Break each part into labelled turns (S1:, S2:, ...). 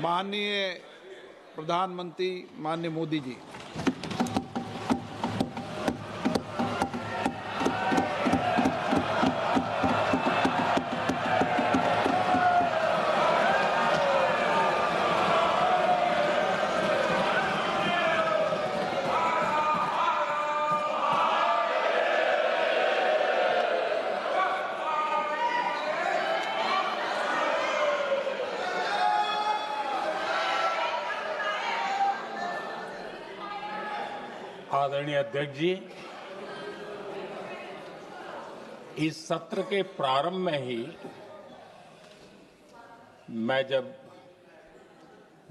S1: माननीय प्रधानमंत्री माननीय मोदी जी,
S2: आदरणीय अध्यक्ष जी, इस सत्र के प्रारंभ में ही मैं जब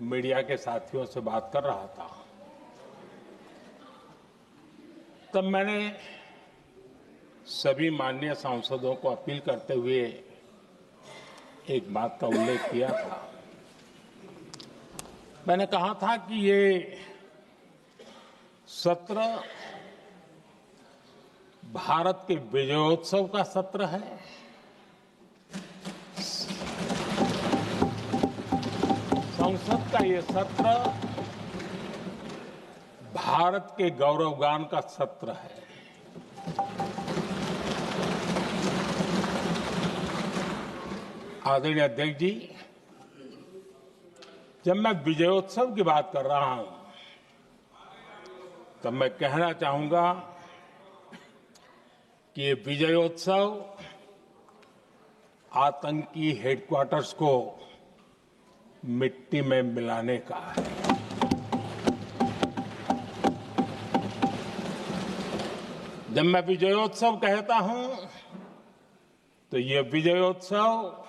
S2: मीडिया के साथियों से बात कर रहा था, तब मैंने सभी माननीय सांसदों को अपील करते हुए एक बात का उल्लेख किया था। मैंने कहा था कि ये सत्र भारत के विजयोत्सव का सत्र है। संसद का ये सत्र भारत के गौरवगान का सत्र है। आदरणीय अध्यक्ष जी, जब मैं विजयोत्सव की बात कर रहा हूं, तब मैं कहना चाहूंगा कि ये विजयोत्सव आतंकी हेडक्वार्टर्स को मिट्टी में मिलाने का है। जब मैं विजयोत्सव कहता हूं, तो ये विजयोत्सव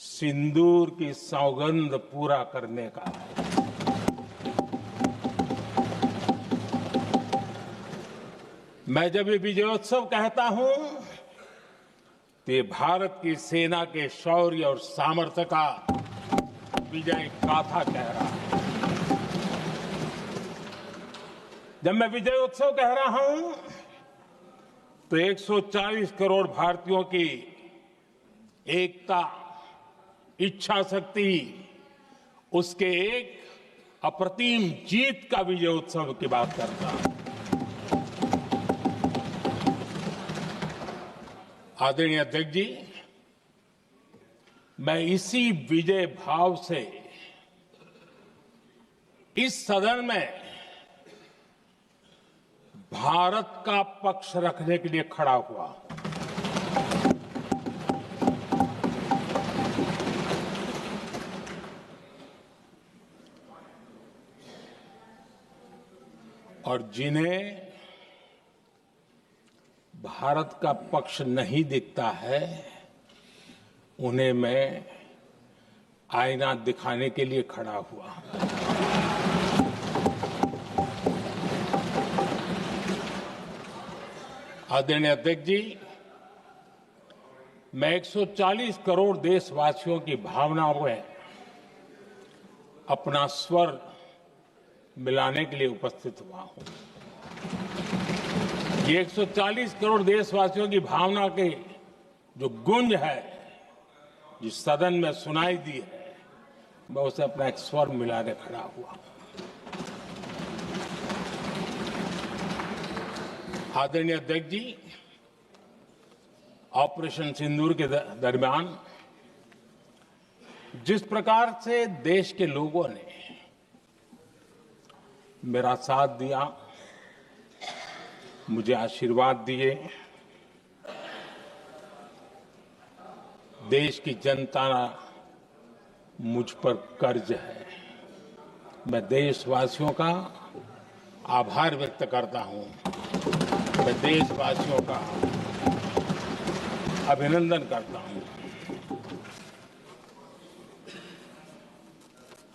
S2: सिंदूर की सौगंध पूरा करने का है। मैं जब ये विजयोत्सव कहता हूं, तो ये भारत की सेना के शौर्य और सामर्थ्य का विजय गाथा कह रहा है। जब मैं विजयोत्सव कह रहा हूं, तो 140 करोड़ भारतीयों की एकता, इच्छा शक्ति, उसके एक अप्रतिम जीत का विजयोत्सव की बात करता हूं। आदरणीय अध्यक्ष जी, मैं इसी विजय भाव से इस सदन में भारत का पक्ष रखने के लिए खड़ा हुआ। और जिन्हें भारत का पक्ष नहीं दिखता है, उन्हें मैं आईना दिखाने के लिए खड़ा हुआ। आदरणीय अध्यक्ष जी, मैं 140 करोड़ देशवासियों की भावनाओं में अपना स्वर मिलाने के लिए उपस्थित हुआ हूं। ये 140 करोड़ देशवासियों की भावना के जो गूंज है, जिस सदन में सुनाई दी है, मैं उसे अपना एक स्वर मिलाने खड़ा हुआ। आदरणीय अध्यक्ष जी, ऑपरेशन सिंदूर के दरमियान जिस प्रकार से देश के लोगों ने मेरा साथ दिया, मुझे आशीर्वाद दिए, देश की जनता मुझ पर कर्ज है। मैं देशवासियों का आभार व्यक्त करता हूं। मैं देशवासियों का अभिनंदन करता हूं।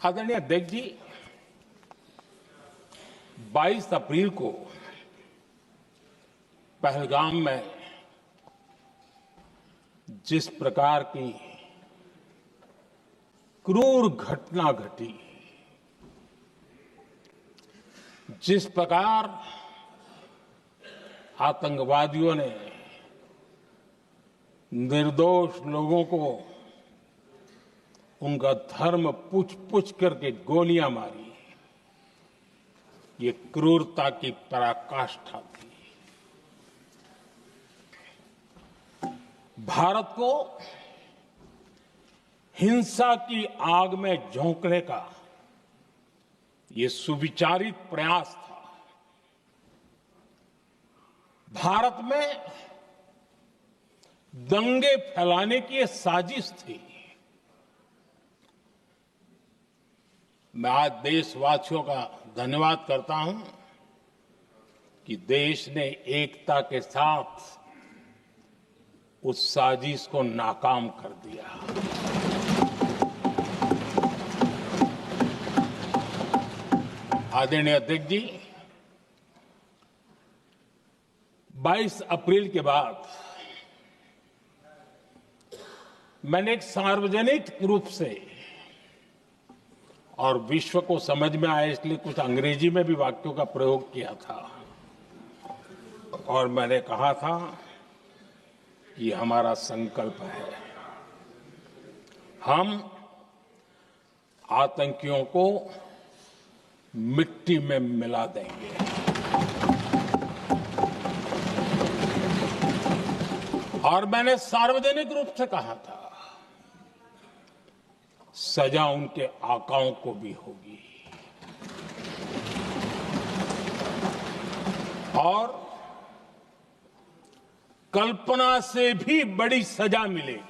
S2: आदरणीय अध्यक्ष जी, 22 अप्रैल को पहलगाम में जिस प्रकार की क्रूर घटना घटी, जिस प्रकार आतंकवादियों ने निर्दोष लोगों को उनका धर्म पूछ पूछ करके गोलियां मारी, ये क्रूरता की पराकाष्ठा थी। भारत को हिंसा की आग में झोंकने का ये सुविचारित प्रयास था। भारत में दंगे फैलाने की ये साजिश थी। मैं आज देशवासियों का धन्यवाद करता हूं कि देश ने एकता के साथ उस साजिश को नाकाम कर दिया। आदरणीय अध्यक्ष जी, 22 अप्रैल के बाद मैंने एक सार्वजनिक रूप से और विश्व को समझ में आए इसलिए कुछ अंग्रेजी में भी वाक्यों का प्रयोग किया था और मैंने कहा था कि हमारा संकल्प है, हम आतंकियों को मिट्टी में मिला देंगे। और मैंने सार्वजनिक रूप से कहा था, सजा उनके आकाओं को भी होगी और कल्पना से भी बड़ी सजा मिलेगी।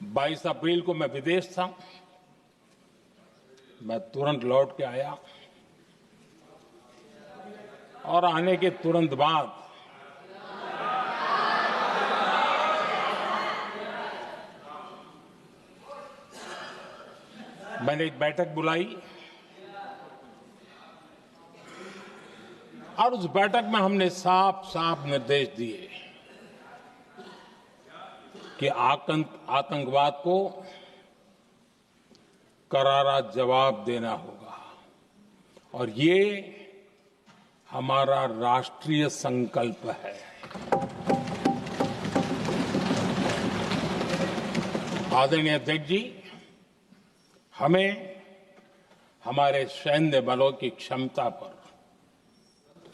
S2: 22 अप्रैल को मैं विदेश था, मैं तुरंत लौट के आया और आने के तुरंत बाद मैंने एक बैठक बुलाई और उस बैठक में हमने साफ साफ निर्देश दिए कि आतंकवाद को करारा जवाब देना होगा और ये हमारा राष्ट्रीय संकल्प है। आदरणीय अध्यक्ष जी, हमें हमारे सैन्य बलों की क्षमता पर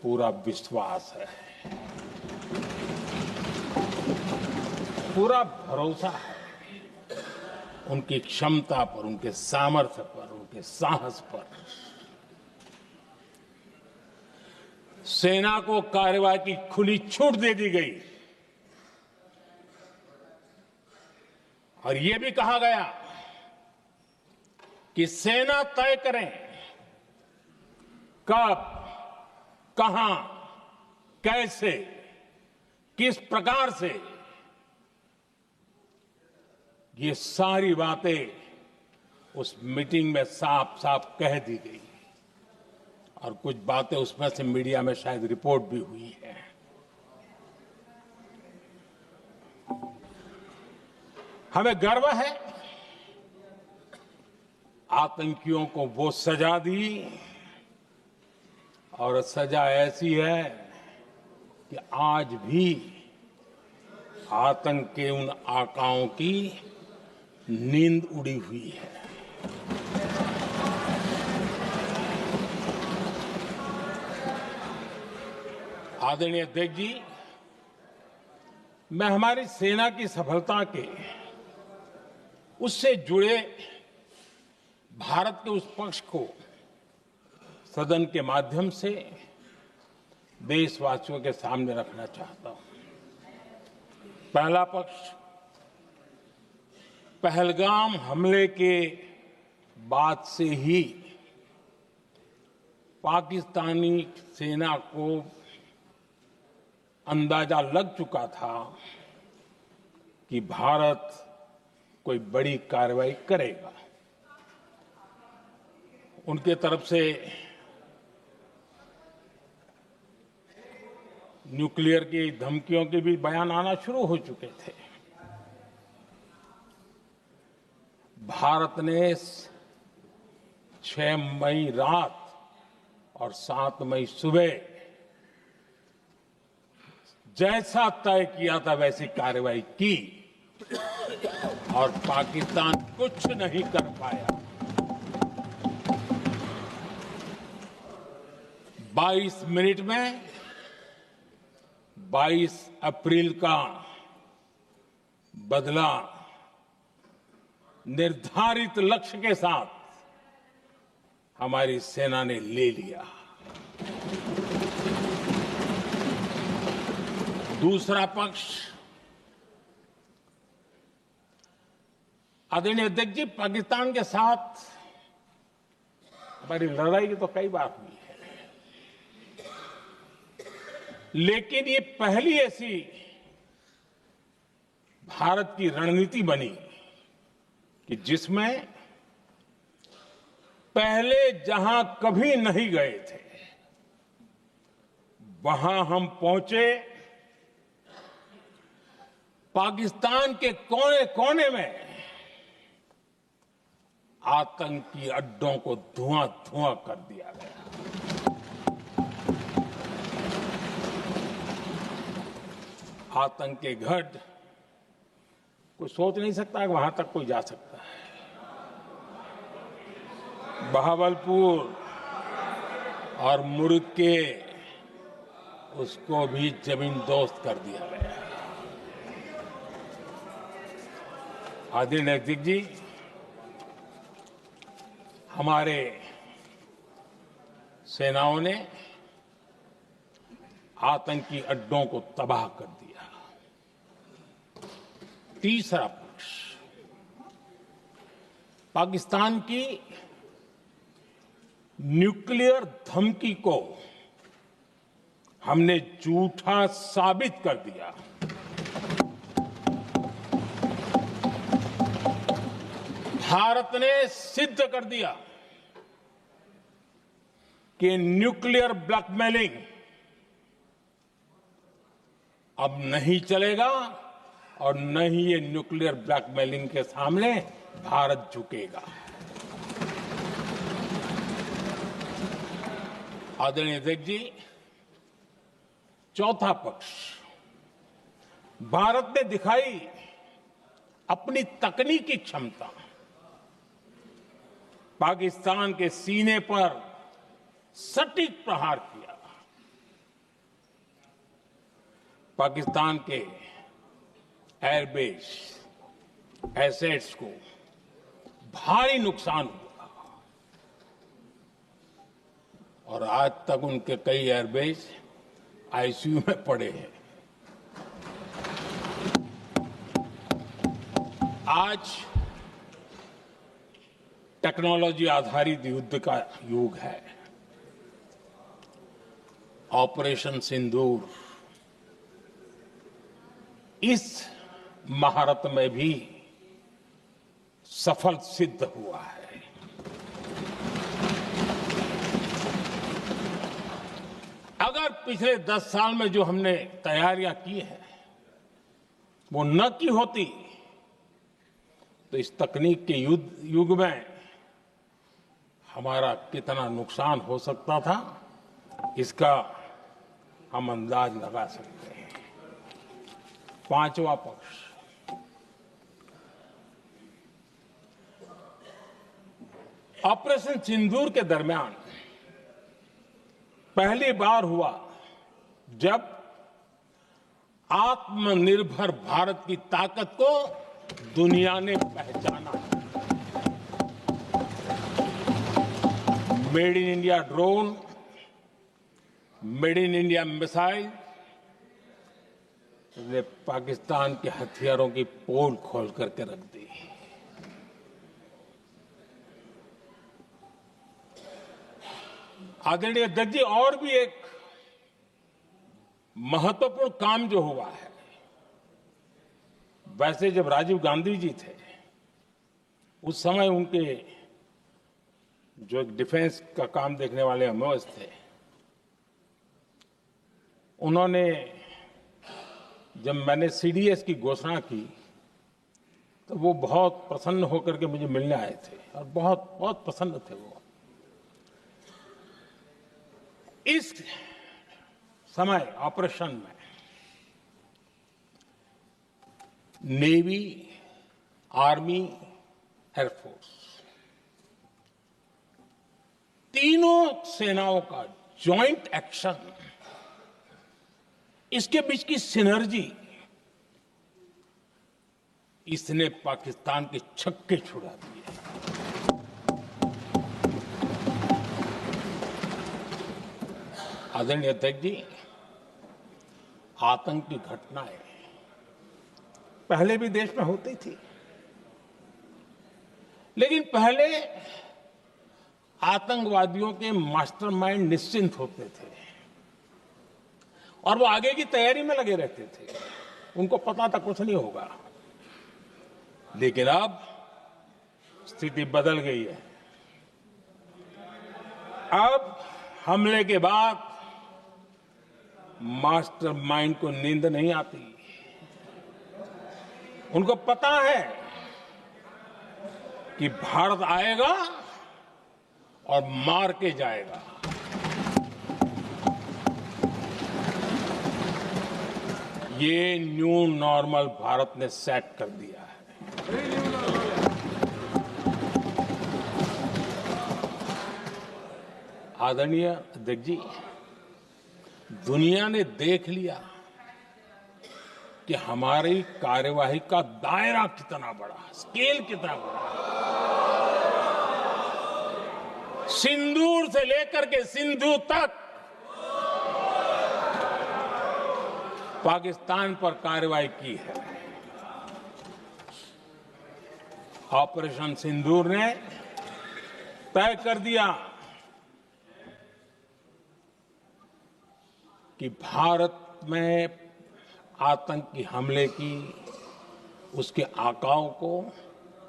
S2: पूरा विश्वास है, पूरा भरोसा है उनकी क्षमता पर, उनके सामर्थ्य पर, उनके साहस पर। सेना को कार्रवाई की खुली छूट दे दी गई और यह भी कहा गया कि सेना तय करें कब, कहां, कैसे, किस प्रकार से। ये सारी बातें उस मीटिंग में साफ साफ कह दी गई और कुछ बातें उसमें से मीडिया में शायद रिपोर्ट भी हुई है। हमें गर्व है आतंकियों को वो सजा दी और सजा ऐसी है कि आज भी आतंक के उन आकाओं की नींद उड़ी हुई है। आदरणीय अध्यक्ष जी, मैं हमारी सेना की सफलता के उससे जुड़े भारत के उस पक्ष को सदन के माध्यम से देशवासियों के सामने रखना चाहता हूं। पहला पक्ष, पहलगाम हमले के बाद से ही पाकिस्तानी सेना को अंदाजा लग चुका था कि भारत कोई बड़ी कार्रवाई करेगा। उनके तरफ से न्यूक्लियर की धमकियों के भी बयान आना शुरू हो चुके थे। भारत ने 6 मई रात और 7 मई सुबह जैसा तय किया था वैसी कार्रवाई की और पाकिस्तान कुछ नहीं कर पाया। 22 मिनट में 22 अप्रैल का बदला निर्धारित लक्ष्य के साथ हमारी सेना ने ले लिया। दूसरा पक्ष, आदरणीय अध्यक्ष जी, पाकिस्तान के साथ हमारी लड़ाई तो कई बार हुई है, लेकिन ये पहली ऐसी भारत की रणनीति बनी कि जिसमें पहले जहां कभी नहीं गए थे वहां हम पहुंचे। पाकिस्तान के कोने कोने में आतंकी अड्डों को धुआं धुआं कर दिया गया। आतंक के गढ़ कोई सोच नहीं सकता कि वहां तक कोई जा सकता है। बहावलपुर और मुर्ग के उसको भी जमीन दोस्त कर दिया गया। आदरणीय अध्यक्ष जी, हमारे सेनाओं ने आतंकी अड्डों को तबाह कर दिया। तीसरा पक्ष, पाकिस्तान की न्यूक्लियर धमकी को हमने झूठा साबित कर दिया। भारत ने सिद्ध कर दिया कि न्यूक्लियर ब्लैकमेलिंग अब नहीं चलेगा और न ही ये न्यूक्लियर ब्लैकमेलिंग के सामने भारत झुकेगा। आदरणीय अध्यक्ष जी, चौथा पक्ष, भारत ने दिखाई अपनी तकनीकी क्षमता। पाकिस्तान के सीने पर सटीक प्रहार किया। पाकिस्तान के एयरबेस एसेट्स को भारी नुकसान हुआ और आज तक उनके कई एयरबेस आईसीयू में पड़े हैं। आज टेक्नोलॉजी आधारित युद्ध का युग है। ऑपरेशन सिंदूर इस महारत में भी सफल सिद्ध हुआ है। अगर पिछले 10 साल में जो हमने तैयारियां की हैं वो न की होती तो इस तकनीक के युग में हमारा कितना नुकसान हो सकता था, इसका हम अंदाज लगा सकते हैं। पांचवा पक्ष, ऑपरेशन सिंदूर के दरमियान पहली बार हुआ जब आत्मनिर्भर भारत की ताकत को दुनिया ने पहचाना। Made in India drone, made in India missile ने पाकिस्तान के हथियारों की पोल खोल करके रख दी। आदरणीय अध्यक्ष जी, और भी एक महत्वपूर्ण काम जो हुआ है, वैसे जब राजीव गांधी जी थे उस समय उनके जो एक डिफेंस का काम देखने वाले एमओएस थे, उन्होंने जब मैंने सीडीएस की घोषणा की तो वो बहुत प्रसन्न होकर के मुझे मिलने आए थे और बहुत बहुत प्रसन्न थे वो। इस समय ऑपरेशन में नेवी, आर्मी, एयरफोर्स, तीनों सेनाओं का जॉइंट एक्शन, इसके बीच की सिनर्जी, इसने पाकिस्तान के छक्के छुड़ा दिए। आदरणीय अध्यक्ष जी, आतंक की घटनाएं पहले भी देश में होती थी, लेकिन पहले आतंकवादियों के मास्टरमाइंड निश्चिंत होते थे और वो आगे की तैयारी में लगे रहते थे, उनको पता था कुछ नहीं होगा। लेकिन अब स्थिति बदल गई है। अब हमले के बाद मास्टरमाइंड को नींद नहीं आती। उनको पता है कि भारत आएगा और मार के जाएगा। ये न्यू नॉर्मल भारत ने सेट कर दिया है। आदरणीय अध्यक्ष जी, दुनिया ने देख लिया कि हमारी कार्यवाही का दायरा कितना बड़ा, स्केल कितना बड़ा। सिंदूर से लेकर के सिंधु तक पाकिस्तान पर कार्रवाई की है। ऑपरेशन सिंदूर ने तय कर दिया कि भारत में आतंक की हमले की, उसके आकाओं को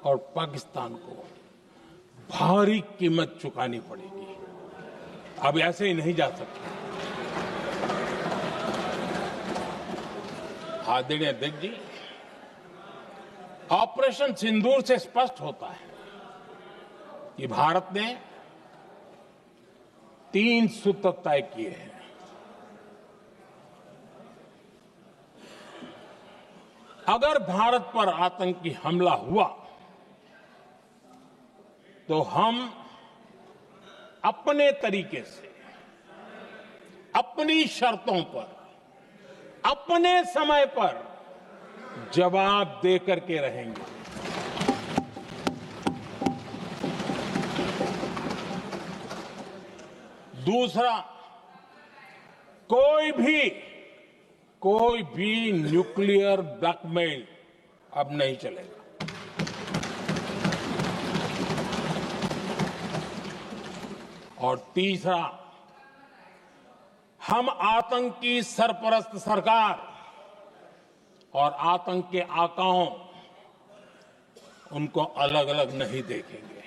S2: और पाकिस्तान को भारी कीमत चुकानी पड़ेगी। अब ऐसे ही नहीं जा सकते। आदरणीय अध्यक्ष जी, ऑपरेशन सिंदूर से स्पष्ट होता है कि भारत ने 3 सूत्र तय किए हैं। अगर भारत पर आतंकी हमला हुआ तो हम अपने तरीके से, अपनी शर्तों पर, अपने समय पर जवाब दे करके रहेंगे। दूसरा, कोई भी न्यूक्लियर ब्लैकमेल अब नहीं चलेगा। और तीसरा, हम आतंक की सरपरस्त सरकार और आतंक के आकाओं, उनको अलग अलग नहीं देखेंगे।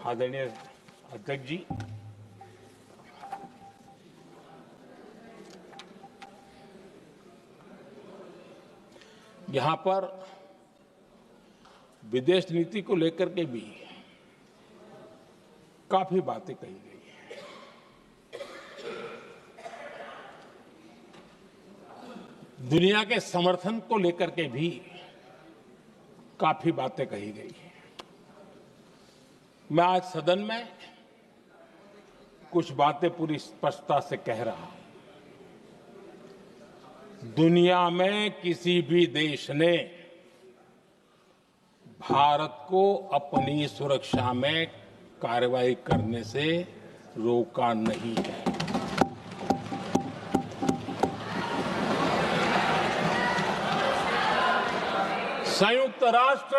S2: आदरणीय अध्यक्ष जी, यहां पर विदेश नीति को लेकर के भी काफी बातें कही गई हैं। दुनिया के समर्थन को लेकर के भी काफी बातें कही गई हैं। मैं आज सदन में कुछ बातें पूरी स्पष्टता से कह रहा हूं। दुनिया में किसी भी देश ने भारत को अपनी सुरक्षा में कार्रवाई करने से रोका नहीं है। संयुक्त राष्ट्र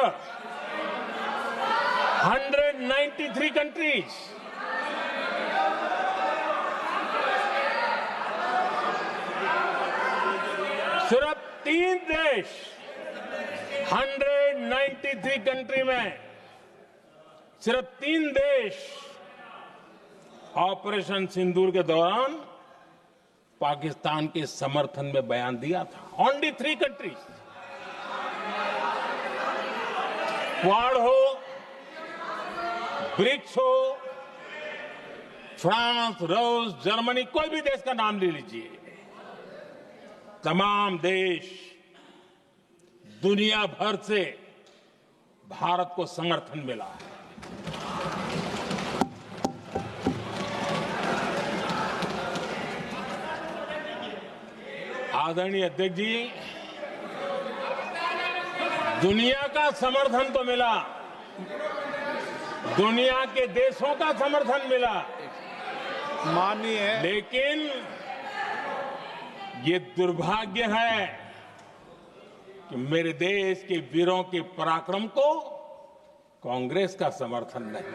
S2: 193 कंट्रीज, सिर्फ 3 देश 193 कंट्री में सिर्फ 3 देश ऑपरेशन सिंदूर के दौरान पाकिस्तान के समर्थन में बयान दिया था। Only 3 countries. क्वाड हो, ब्रिक्स हो, फ्रांस, रूस, जर्मनी, कोई भी देश का नाम ले लीजिए, तमाम देश दुनिया भर से भारत को समर्थन मिला है। आदरणीय अध्यक्ष जी, दुनिया का समर्थन तो मिला, दुनिया के देशों का समर्थन मिला,
S1: माननीय
S2: लेकिन ये दुर्भाग्य है कि मेरे देश के वीरों के पराक्रम को कांग्रेस का समर्थन नहीं।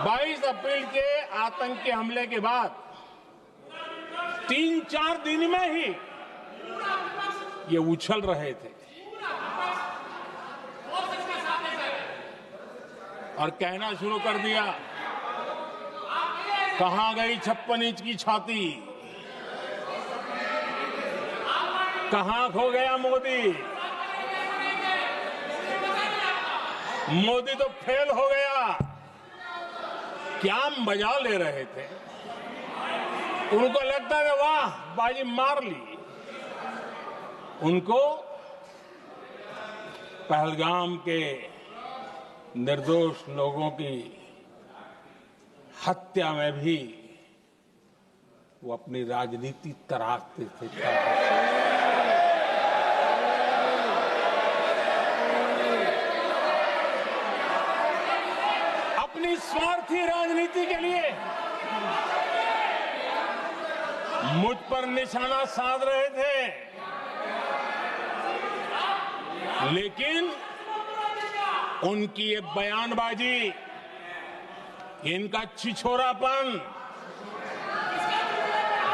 S2: 22 अप्रैल के आतंकी हमले के बाद 3-4 दिन में ही ये उछल रहे थे और कहना शुरू कर दिया, कहां गई 56 इंच की छाती, कहां खो गया मोदी, मोदी तो फेल हो गया। क्या मजा ले रहे थे, उनको लगता है वाह बाजी मार ली। उनको पहलगाम के निर्दोष लोगों की हत्या में भी वो अपनी राजनीति तराशते थे। अपनी स्वार्थी राजनीति के लिए मुझ पर निशाना साध रहे थे, लेकिन उनकी ये बयानबाजी, इनका छिछोरापन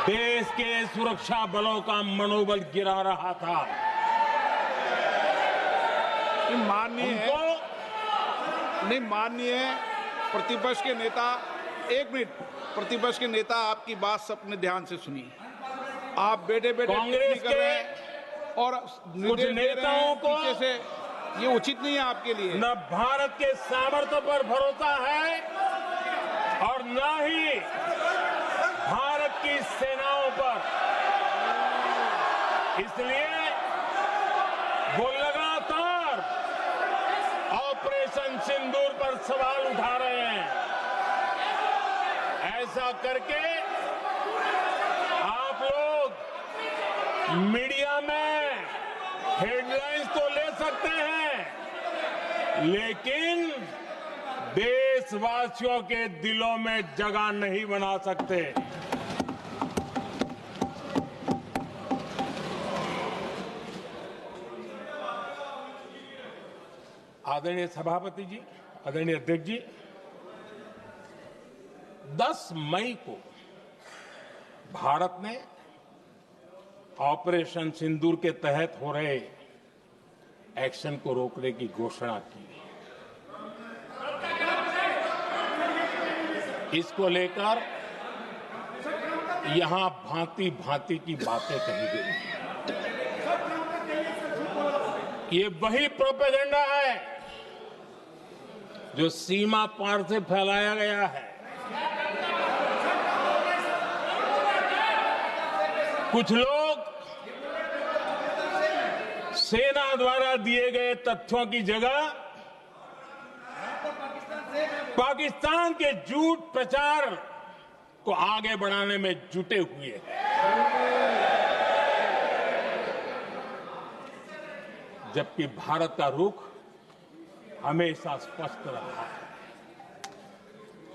S2: देश के सुरक्षा बलों का मनोबल गिरा रहा था।
S1: माननीय प्रतिपक्ष के नेता, एक मिनट, प्रतिपक्ष के नेता आपकी बात सबने ध्यान से सुनी। आप बेटे
S2: कांग्रेस
S1: कर रहे हैं और
S2: कुछ नेताओं को
S1: से ये उचित नहीं है आपके लिए।
S2: न भारत के सामर्थ्य पर भरोसा है और न ही भारत की सेनाओं पर, इसलिए वो लगातार ऑपरेशन सिंदूर पर सवाल उठा रहे हैं। ऐसा करके आप लोग मीडिया में हेडलाइंस तो ले सकते हैं, लेकिन देशवासियों के दिलों में जगह नहीं बना सकते। आदरणीय सभापति जी, आदरणीय अध्यक्ष जी, 10 मई को भारत ने ऑपरेशन सिंदूर के तहत हो रहे एक्शन को रोकने की घोषणा की। इसको लेकर यहां भांति भांति की बातें कही गई। ये वही प्रोपेगेंडा है जो सीमा पार से फैलाया गया है। कुछ लोग सेना द्वारा दिए गए तथ्यों की जगह पाकिस्तान के झूठ प्रचार को आगे बढ़ाने में जुटे हुए हैं, जबकि भारत का रुख हमेशा स्पष्ट रहा है।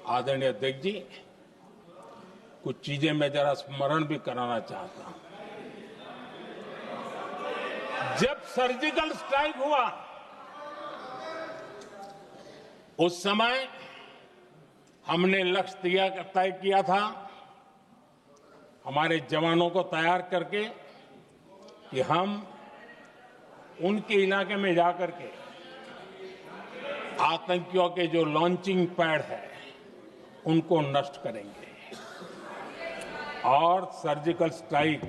S2: आदरणीय अध्यक्ष जी, कुछ चीजें मैं जरा स्मरण भी कराना चाहता हूं। जब सर्जिकल स्ट्राइक हुआ, उस समय हमने लक्ष्य तय किया था, हमारे जवानों को तैयार करके कि हम उनके इलाके में जाकर के आतंकियों के जो लॉन्चिंग पैड है उनको नष्ट करेंगे और सर्जिकल स्ट्राइक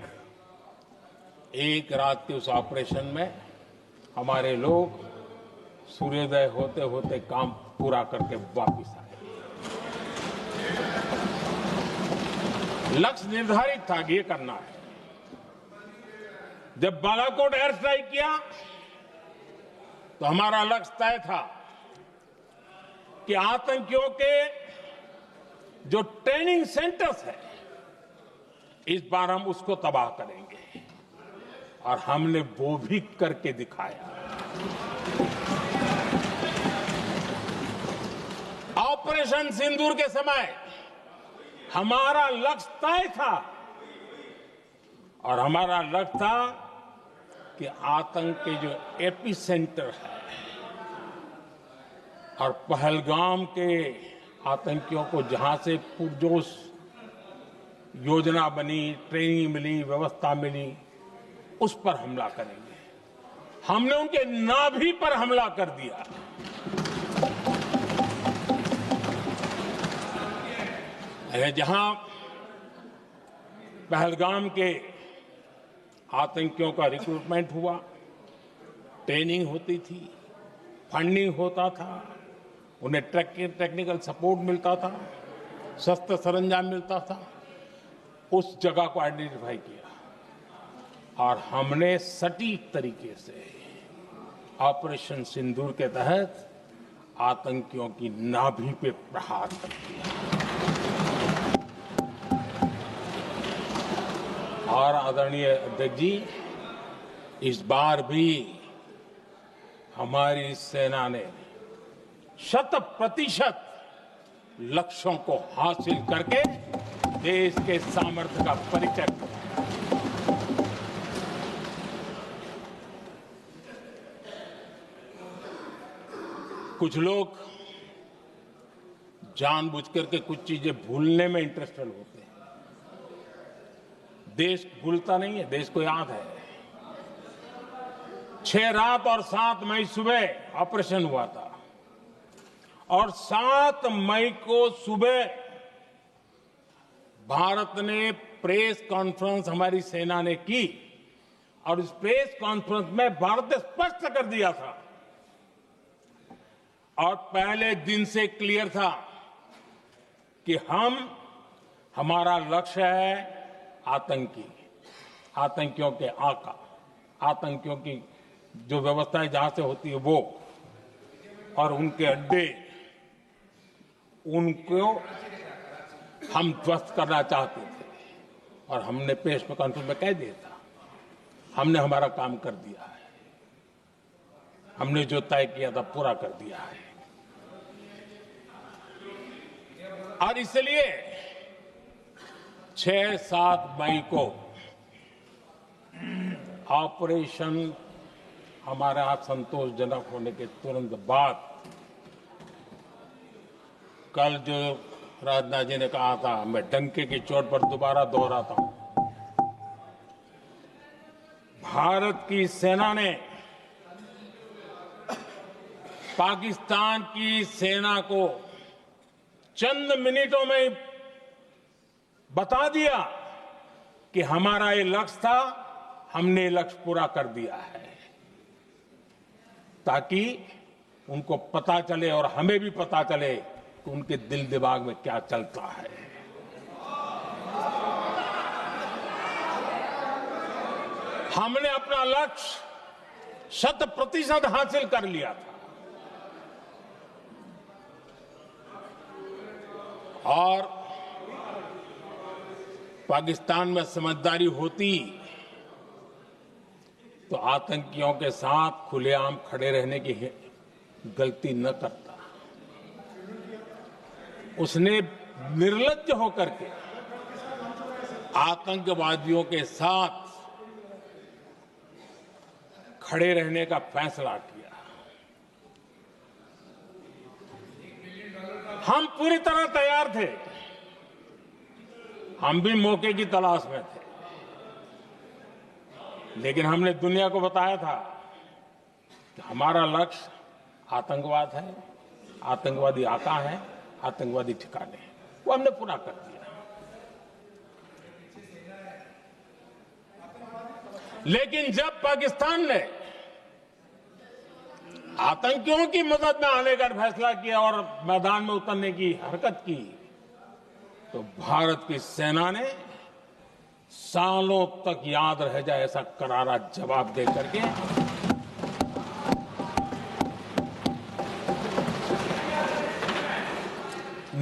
S2: एक रात के उस ऑपरेशन में हमारे लोग सूर्योदय होते होते काम पूरा करके वापस आए। लक्ष्य निर्धारित था कि ये करना है। जब बालाकोट एयर स्ट्राइक किया तो हमारा लक्ष्य तय था कि आतंकियों के जो ट्रेनिंग सेंटर्स है, इस बार हम उसको तबाह करेंगे, और हमने वो भी करके दिखाया। ऑपरेशन सिंदूर के समय हमारा लक्ष्य तय था, और हमारा लक्ष्य था कि आतंक के जो एपी सेंटर है और पहलगाम के आतंकियों को जहां से पुरजोश योजना बनी, ट्रेनिंग मिली, व्यवस्था मिली, उस पर हमला करेंगे। हमने उनके नाभि पर हमला कर दिया। जहां पहलगाम के आतंकियों का रिक्रूटमेंट हुआ, ट्रेनिंग होती थी, फंडिंग होता था, उन्हें टेक्निकल सपोर्ट मिलता था, शस्त्र सरंजाम मिलता था, उस जगह को आइडेंटिफाई किया और हमने सटीक तरीके से ऑपरेशन सिंदूर के तहत आतंकियों की नाभि पे प्रहार कर दिया। और आदरणीय अध्यक्ष जी, इस बार भी हमारी सेना ने 100% लक्ष्यों को हासिल करके देश के सामर्थ्य का परिचय दिया। कुछ लोग जानबूझ करके कुछ चीजें भूलने में इंटरेस्टेड होते हैं। देश भूलता नहीं है, देश को याद है। 6 रात और 7 मई सुबह ऑपरेशन हुआ था, और 7 मई को सुबह भारत ने प्रेस कॉन्फ्रेंस हमारी सेना ने की, और इस प्रेस कॉन्फ्रेंस में भारत ने स्पष्ट कर दिया था, और पहले दिन से क्लियर था कि हमारा लक्ष्य है आतंकियों के आका, आतंकियों की जो व्यवस्थाएं जहां से होती है वो, और उनके अड्डे, उनको हम ध्वस्त करना चाहते थे। और हमने प्रेस कॉन्फ्रेंस में कह दिया था, हमने हमारा काम कर दिया है, हमने जो तय किया था पूरा कर दिया है। और इसलिए 6-7 मई को ऑपरेशन हमारे हाथ संतोषजनक होने के तुरंत बाद, कल जो राजनाथ जी ने कहा था, मैं डंके की चोट पर दोबारा दोहराता हूं, भारत की सेना ने पाकिस्तान की सेना को चंद मिनटों में बता दिया कि हमारा ये लक्ष्य था, हमने ये लक्ष्य पूरा कर दिया है, ताकि उनको पता चले और हमें भी पता चले कि उनके दिल दिमाग में क्या चलता है। हमने अपना लक्ष्य 100% हासिल कर लिया था, और पाकिस्तान में समझदारी होती तो आतंकियों के साथ खुलेआम खड़े रहने की गलती न करता। उसने निर्लज्ज होकर के आतंकवादियों के साथ खड़े रहने का फैसला किया। हम पूरी तरह तैयार थे, हम भी मौके की तलाश में थे, लेकिन हमने दुनिया को बताया था कि हमारा लक्ष्य आतंकवाद है, आतंकवादी आका है, आतंकवादी ठिकाने हैं। वो हमने पूरा कर दिया। लेकिन जब पाकिस्तान ने आतंकियों की मदद में आने का फैसला किया और मैदान में उतरने की हरकत की, तो भारत की सेना ने सालों तक याद रह जाए ऐसा करारा जवाब दे करके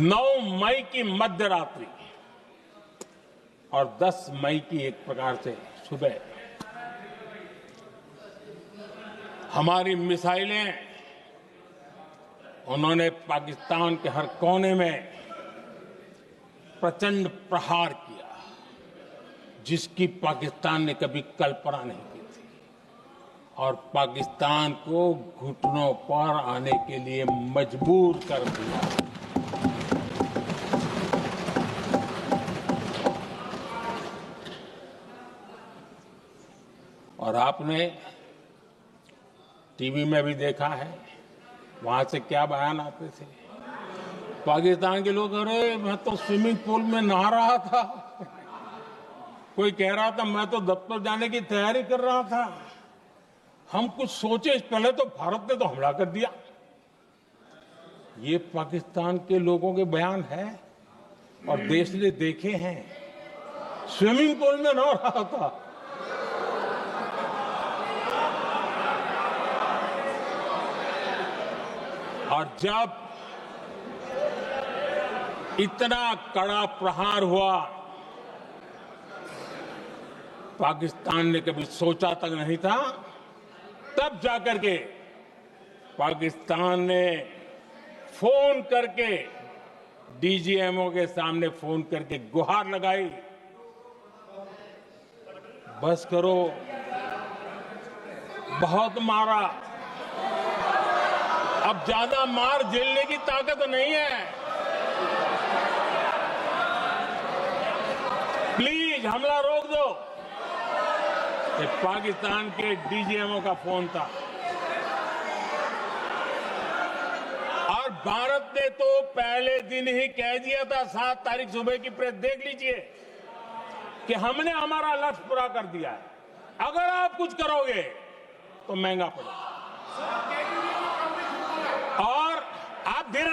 S2: 9 मई की मध्य रात्रि और 10 मई की एक प्रकार से सुबह हमारी मिसाइलें उन्होंने पाकिस्तान के हर कोने में प्रचंड प्रहार किया, जिसकी पाकिस्तान ने कभी कल्पना नहीं की थी, और पाकिस्तान को घुटनों पर आने के लिए मजबूर कर दिया। और आपने टीवी में भी देखा है, वहां से क्या बयान आते थे। पाकिस्तान के लोग, अरे मैं तो स्विमिंग पूल में नहा रहा था, कोई कह रहा था मैं तो दफ्तर जाने की तैयारी कर रहा था। हम कुछ सोचे पहले तो भारत ने तो हमला कर दिया। ये पाकिस्तान के लोगों के बयान है और देश ने देखे हैं। स्विमिंग पूल में नहा रहा था। और जब इतना कड़ा प्रहार हुआ, पाकिस्तान ने कभी सोचा तक नहीं था, तब जाकर के पाकिस्तान ने फोन करके डीजीएमओ के सामने फोन करके गुहार लगाई, बस करो, बहुत मारा, अब ज्यादा मार झेलने की ताकत नहीं है, प्लीज हमला रोक दो। ये पाकिस्तान के डीजीएमओ का फोन था। और भारत ने तो पहले दिन ही कह दिया था, 7 तारीख सुबह की प्रेस देख लीजिए, कि हमने हमारा लक्ष्य पूरा कर दिया है, अगर आप कुछ करोगे तो महंगा पड़ेगा। और आप फिर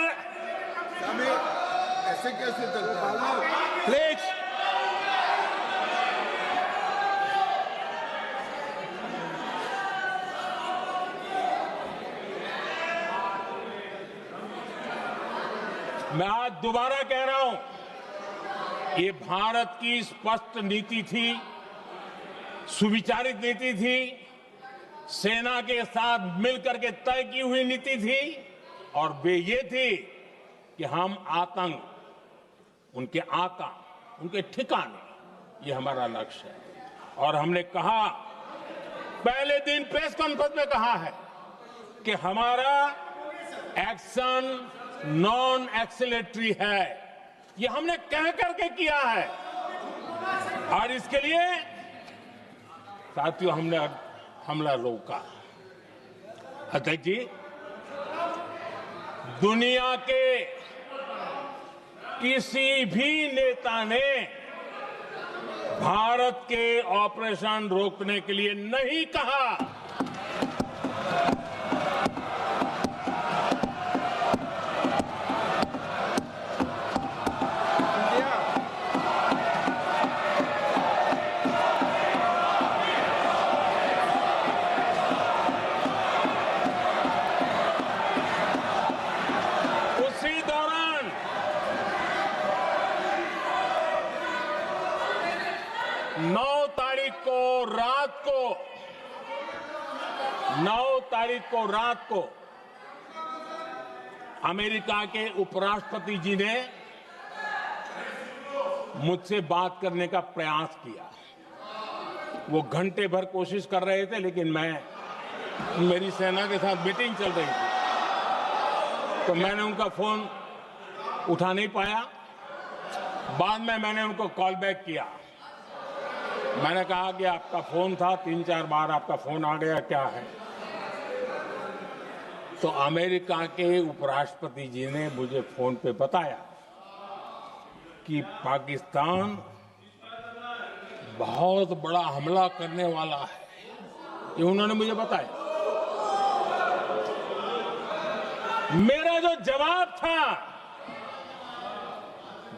S3: ऐसे कैसे चलता है?
S2: प्लीज मैं आज दोबारा कह रहा हूं, ये भारत की स्पष्ट नीति थी, सुविचारित नीति थी, सेना के साथ मिलकर के तय की हुई नीति थी, और वे ये थी कि हम आतंक, उनके आका, उनके ठिकाने, ये हमारा लक्ष्य है। और हमने कहा, पहले दिन प्रेस कॉन्फ्रेंस में कहा है कि हमारा एक्शन नॉन एक्सीलेटरी है, ये हमने कह करके किया है। और इसके लिए साथियों हमने हमला रोका। अध्यक्ष जी, दुनिया के किसी भी नेता ने भारत के ऑपरेशन रोकने के लिए नहीं कहा। उसी दौरान 9 तारीख को रात को अमेरिका के उपराष्ट्रपति जी ने मुझसे बात करने का प्रयास किया। वो घंटे भर कोशिश कर रहे थे, लेकिन मेरी सेना के साथ मीटिंग चल रही थी, तो मैंने उनका फोन उठा नहीं पाया। बाद में मैंने उनको कॉल बैक किया। मैंने कहा कि आपका फोन था, 3-4 बार आपका फोन आ गया, क्या है? तो अमेरिका के उपराष्ट्रपति जी ने मुझे फोन पे बताया कि पाकिस्तान बहुत बड़ा हमला करने वाला है, ये उन्होंने मुझे बताया। मेरा जो जवाब था,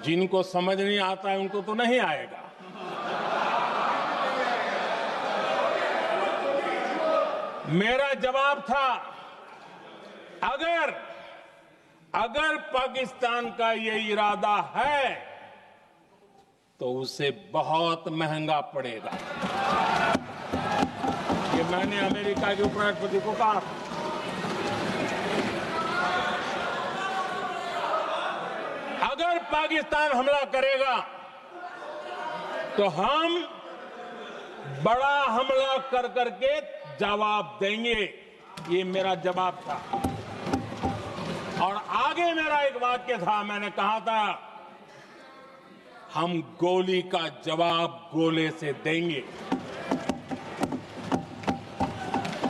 S2: जिनको समझ नहीं आता है उनको तो नहीं आएगा। मेरा जवाब था, अगर पाकिस्तान का ये इरादा है तो उसे बहुत महंगा पड़ेगा। ये मैंने अमेरिका के उपराष्ट्रपति को कहा। अगर पाकिस्तान हमला करेगा तो हम बड़ा हमला कर करके जवाब देंगे। ये मेरा जवाब था। और आगे मेरा एक वाक्य था, मैंने कहा था हम गोली का जवाब गोले से देंगे।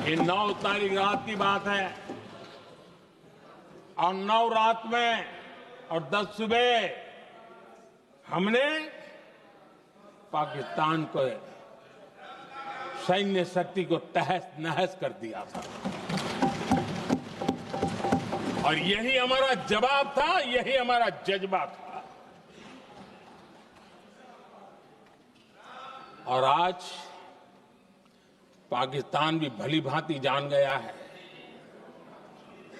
S2: ये 9 तारीख रात की बात है और 9 रात में और 10 सुबह हमने पाकिस्तान को सैन्य शक्ति को तहस नहस कर दिया था। और यही हमारा जवाब था, यही हमारा जज्बा था। और आज पाकिस्तान भी भली भांति जान गया है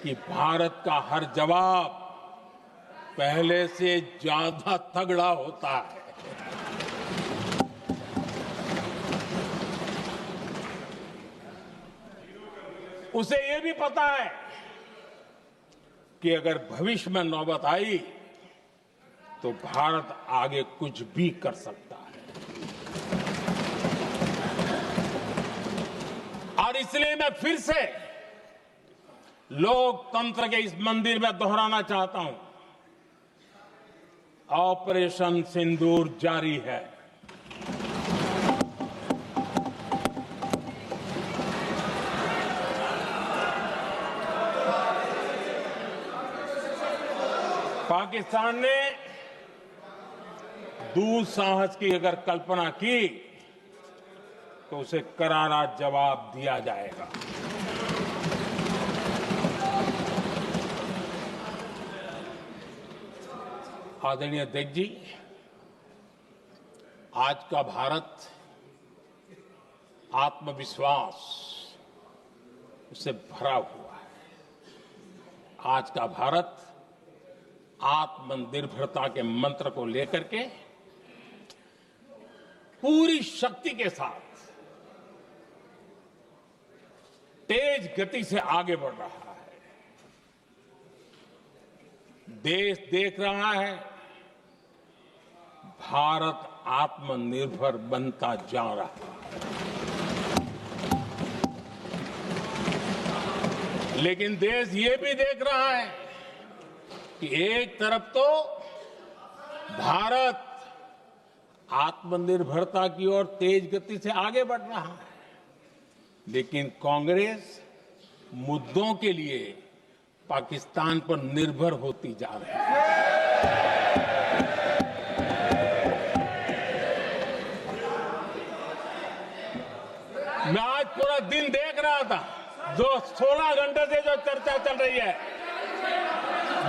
S2: कि भारत का हर जवाब पहले से ज्यादा तगड़ा होता है। उसे यह भी पता है कि अगर भविष्य में नौबत आई तो भारत आगे कुछ भी कर सकता है। और इसलिए मैं फिर से लोकतंत्र के इस मंदिर में दोहराना चाहता हूं, ऑपरेशन सिंदूर जारी है। पाकिस्तान ने दुस्साहस की अगर कल्पना की तो उसे करारा जवाब दिया जाएगा। आदरणीय अध्यक्ष जी, आज का भारत आत्मविश्वास से भरा हुआ है। आज का भारत आत्मनिर्भरता के मंत्र को लेकर के पूरी शक्ति के साथ तेज गति से आगे बढ़ रहा है। देश देख रहा है भारत आत्मनिर्भर बनता जा रहा है। लेकिन देश ये भी देख रहा है कि एक तरफ तो भारत आत्मनिर्भरता की ओर तेज गति से आगे बढ़ रहा है, लेकिन कांग्रेस मुद्दों के लिए पाकिस्तान पर निर्भर होती जा रही है। मैं आज पूरा दिन देख रहा था, जो 16 घंटे से जो चर्चा चल रही है,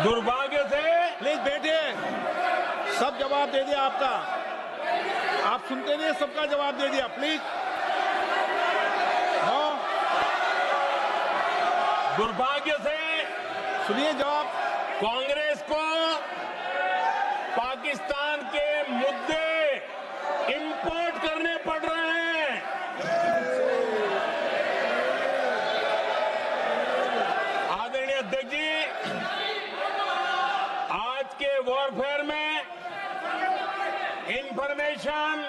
S2: दुर्भाग्य से।
S1: प्लीज बैठिए, सब जवाब दे दिया आपका। आप सुनते नहीं, सबका जवाब दे दिया। प्लीज
S2: दुर्भाग्य से
S1: सुनिए जवाब।
S2: कांग्रेस को पाकिस्तान के मुद्दे इंपोर्ट करने पड़ रहे हैं। आदरणीय अध्यक्ष जी, आज के वॉरफेयर में इंफॉर्मेशन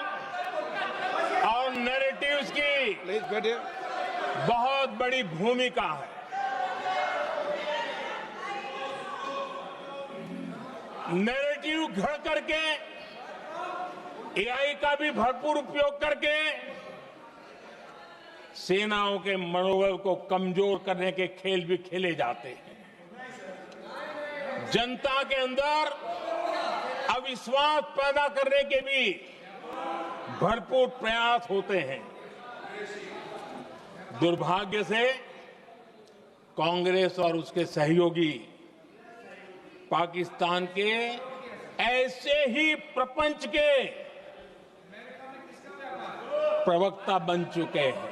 S2: और नैरेटिव्स की
S1: प्लीज बैठिए।
S2: बहुत बड़ी भूमिका है। नैरेटिव घड़ करके, एआई का भी भरपूर उपयोग करके सेनाओं के मनोबल को कमजोर करने के खेल भी खेले जाते हैं। जनता के अंदर अविश्वास पैदा करने के भी भरपूर प्रयास होते हैं। दुर्भाग्य से कांग्रेस और उसके सहयोगी पाकिस्तान के ऐसे ही प्रपंच के प्रवक्ता बन चुके हैं।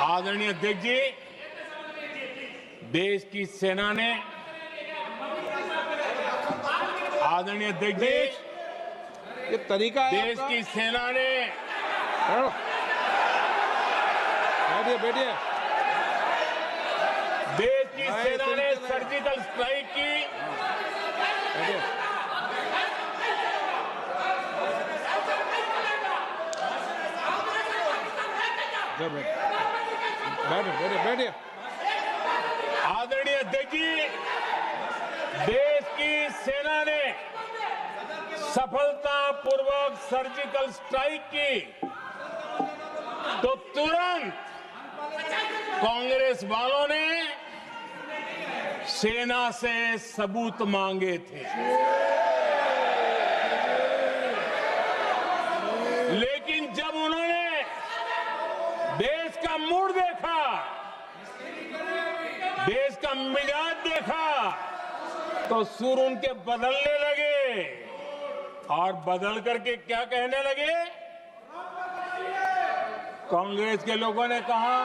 S2: आदरणीय अध्यक्ष जी, देश की सेना ने आदरणीय अध्यक्ष जी,
S1: ये तरीका है
S2: देश
S1: आपका?
S2: की सेना ने
S1: बैठिए बैठिए।
S2: देश की
S1: नहीं,
S2: सेना ने
S1: सुनते नहीं।
S2: सर्जिकल स्ट्राइक की
S1: बैठिए। जब बैठिए बैठिए बैठिए।
S2: आदरणीय अध्यक्ष जी, देश की सेना ने सफलतापूर्वक सर्जिकल स्ट्राइक की तो तुरंत कांग्रेस वालों ने सेना से सबूत मांगे थे, लेकिन जब उन्होंने देश का मूड देखा, देश का मिजाज देखा, तो सुर उनके बदलने लगे और बदल करके क्या कहने लगे? कांग्रेस के लोगों ने कहा,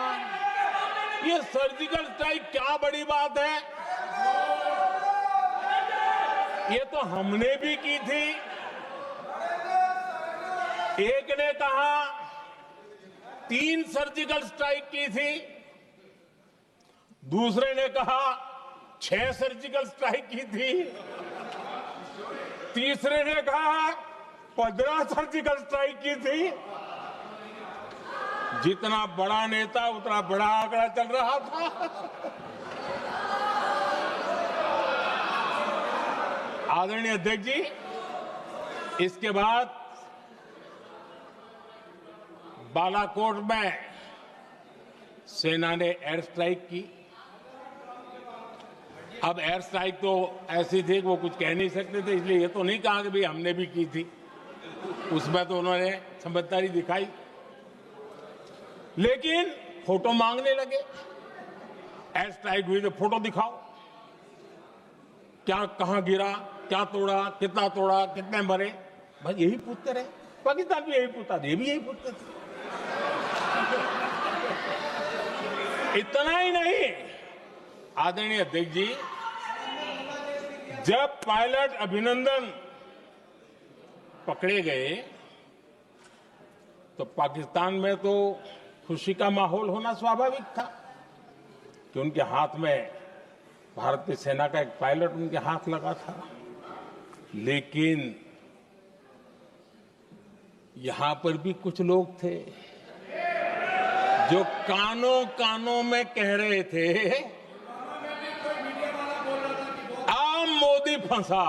S2: ये सर्जिकल स्ट्राइक क्या बड़ी बात है, ये तो हमने भी की थी। एक ने कहा 3 सर्जिकल स्ट्राइक की थी, दूसरे ने कहा 6 सर्जिकल स्ट्राइक की थी, तीसरे ने कहा 15 सर्जिकल स्ट्राइक की थी। जितना बड़ा नेता उतना बड़ा आंकड़ा चल रहा था। आदरणीय अध्यक्ष जी, इसके बाद बालाकोट में सेना ने एयर स्ट्राइक की। अब एयर स्ट्राइक तो ऐसी थी कि वो कुछ कह नहीं सकते थे, इसलिए ये तो नहीं कहा कि भाई हमने भी की थी। उसमें तो उन्होंने समझदारी दिखाई, लेकिन फोटो मांगने लगे। एयर स्ट्राइक हुई तो फोटो दिखाओ, क्या कहां गिरा, क्या तोड़ा, कितना तोड़ा, कितने मरे, बस यही पूछते रहे। पाकिस्तान भी यही पूछता था, ये भी यही पूछते थे। इतना ही नहीं, आदरणीय अध्यक्ष जी, जब पायलट अभिनंदन पकड़े गए तो पाकिस्तान में तो खुशी का माहौल होना स्वाभाविक था कि उनके हाथ में भारतीय सेना का एक पायलट उनके हाथ लगा था। लेकिन यहां पर भी कुछ लोग थे जो कानों कानों में कह रहे थे, अब मोदी फंसा,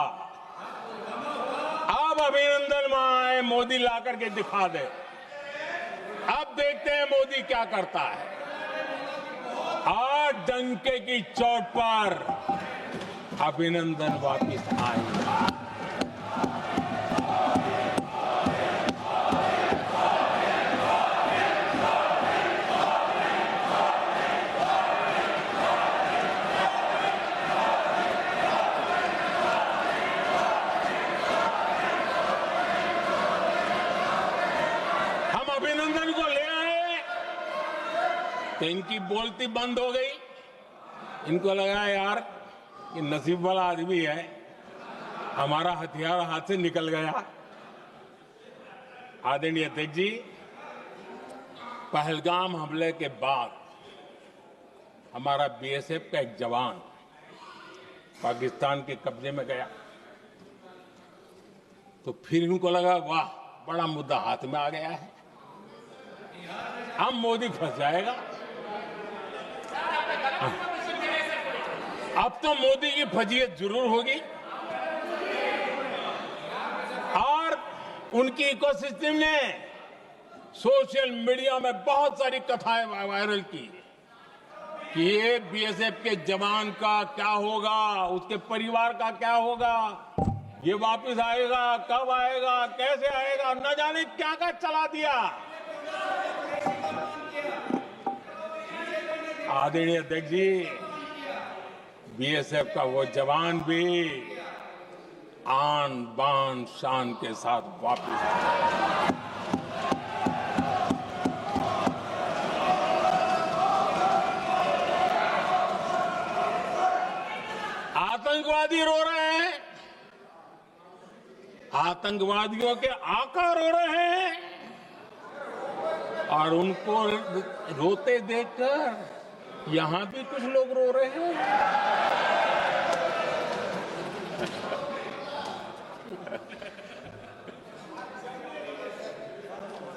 S2: अब अभिनंदन वहां आए, मोदी ला करके दिखा दे, अब देखते हैं मोदी क्या करता है। आज डंके की चोट पर अभिनंदन वापिस आए। अभिनंदन को ले आए तो इनकी बोलती बंद हो गई। इनको लगा यार कि नसीब वाला आदमी है, हमारा हथियार हाथ से निकल गया। आदरणीय अध्यक्ष जी, पहलगाम हमले के बाद हमारा बीएसएफ का एक जवान पाकिस्तान के कब्जे में गया तो फिर इनको लगा वाह, बड़ा मुद्दा हाथ में आ गया है, अब मोदी फंस जाएगा। अब तो मोदी की फजीयत जरूर होगी और उनकी इकोसिस्टम ने सोशल मीडिया में बहुत सारी कथाएं वायरल की कि ये बीएसएफ के जवान का क्या होगा, उसके परिवार का क्या होगा। ये वापस आएगा, कब आएगा, कैसे आएगा, न जाने क्या का चला दिया। आदरणीय अध्यक्ष जी, बीएसएफ का वो जवान भी आन बान शान के साथ वापस आया। आतंकवादी रो रहे हैं, आतंकवादियों के आका रो रहे हैं, और उनको रोते देखकर यहां भी कुछ लोग रो रहे हैं।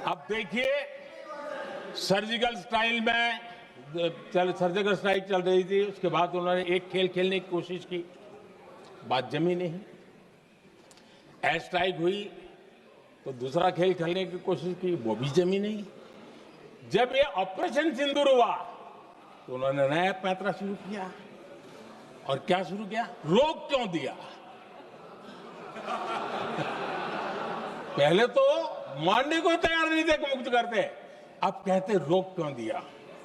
S2: अब देखिए, सर्जिकल स्ट्राइक में सर्जिकल स्ट्राइक चल रही थी, उसके बाद उन्होंने एक खेल खेलने की कोशिश की, बात जमी नहीं। एयर स्ट्राइक हुई तो दूसरा खेल खेलने की कोशिश की, वो भी जमी नहीं। जब ये ऑपरेशन सिंदूर हुआ तो उन्होंने नया पैंतरा शुरू किया, और क्या शुरू किया? रोक क्यों दिया? पहले तो मानने को तैयार नहीं थे कि मुक्त करते, अब कहते रोक क्यों दिया?